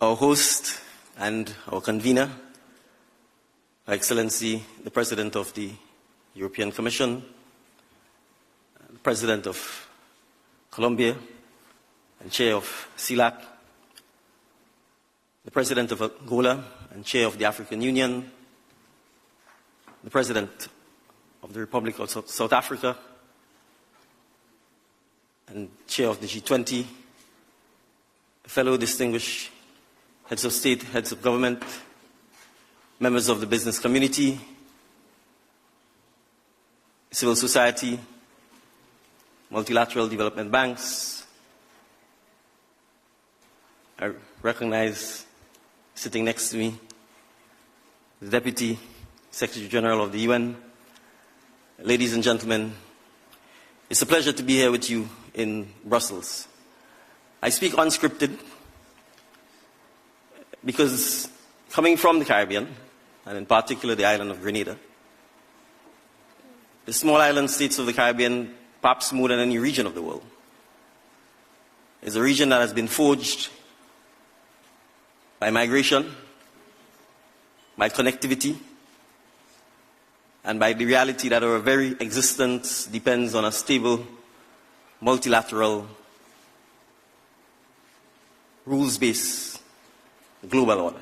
our host and our convener, Her Excellency, the President of the European Commission, the President of Colombia and Chair of CELAC, the President of Angola and Chair of the African Union, the President of the Republic of South Africa and Chair of the G20, fellow distinguished heads of state, heads of government, members of the business community, civil society, multilateral development banks. I recognize, sitting next to me, the Deputy Secretary General of the UN. Ladies and gentlemen, it's a pleasure to be here with you in Brussels. I speak unscripted because coming from the Caribbean, and in particular the island of Grenada, the small island states of the Caribbean, perhaps more than any region of the world, is a region that has been forged by migration, by connectivity, and by the reality that our very existence depends on a stable, multilateral, rules-based global order.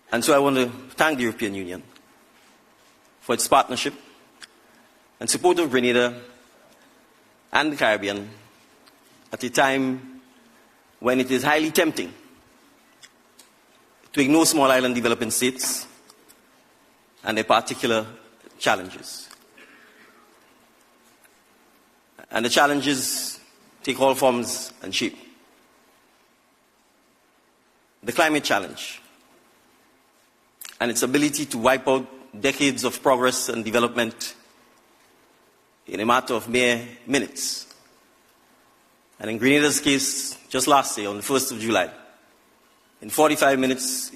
And so I want to thank the European Union for its partnership and support of Grenada and the Caribbean at a time when it is highly tempting to ignore small island developing states and their particular challenges. And the challenges take all forms and shape. The climate challenge and its ability to wipe out decades of progress and development in a matter of mere minutes. And in Grenada's case, just last year, on the 1st of July, in 45 minutes,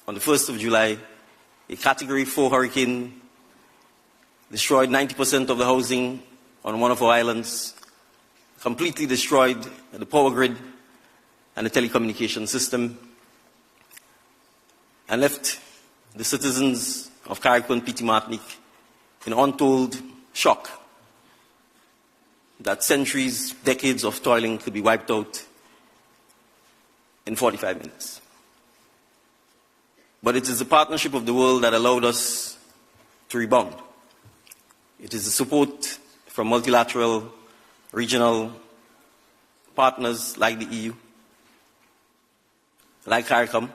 on the 1st of July, a Category 4 hurricane destroyed 90% of the housing on one of our islands, completely destroyed the power grid and the telecommunication system, and left the citizens of Carriacou and Petit Martinique in untold shock that centuries, decades of toiling could be wiped out in 45 minutes. But it is the partnership of the world that allowed us to rebound. It is the support from multilateral, regional partners like the EU, like CARICOM,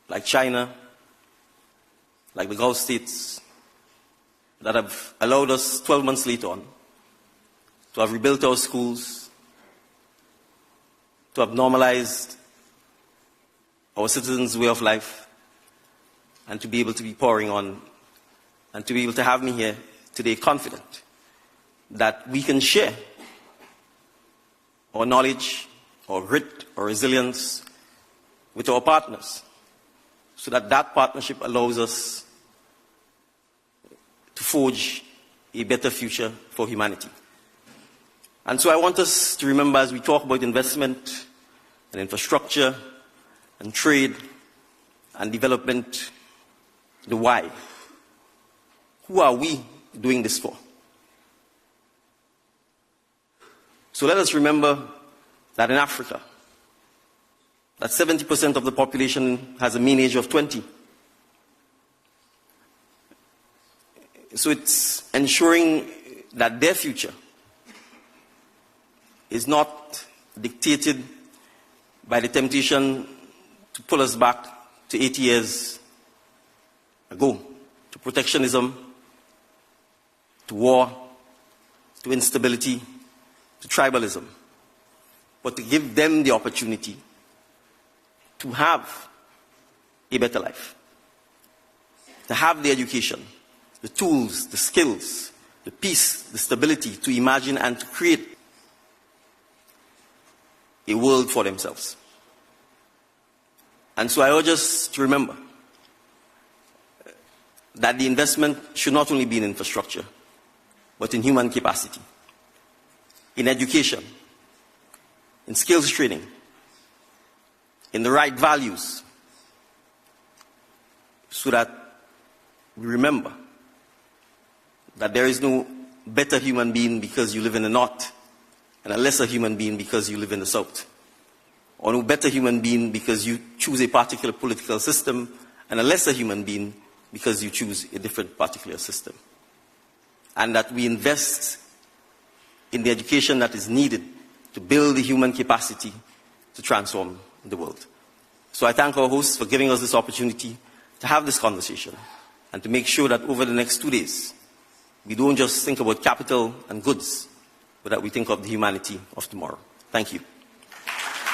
like China, like the Gulf states, that have allowed us 12 months later on to have rebuilt our schools, to have normalized our citizens' way of life, and to be able to be pouring on, and to be able to have me here today confident that we can share our knowledge, our grit, our resilience with our partners, so that that partnership allows us to forge a better future for humanity. And so I want us to remember, as we talk about investment and infrastructure and trade and development, the why. Who are we doing this for? So let us remember that in Africa, that 70% of the population has a mean age of 20. So it's ensuring that their future is not dictated by the temptation to pull us back to 80 years ago, to protectionism, to war, to instability, to tribalism, but to give them the opportunity to have a better life, to have the education, the tools, the skills, the peace, the stability to imagine and to create a world for themselves. And so I urge us to remember that the investment should not only be in infrastructure, but in human capacity, in education, in skills training, in the right values, so that we remember that there is no better human being because you live in the North, and a lesser human being because you live in the South. Or no better human being because you choose a particular political system, and a lesser human being because you choose a different particular system. And that we invest in the education that is needed to build the human capacity to transform the world. So I thank our hosts for giving us this opportunity to have this conversation and to make sure that over the next 2 days, we don't just think about capital and goods, but that we think of the humanity of tomorrow. Thank you.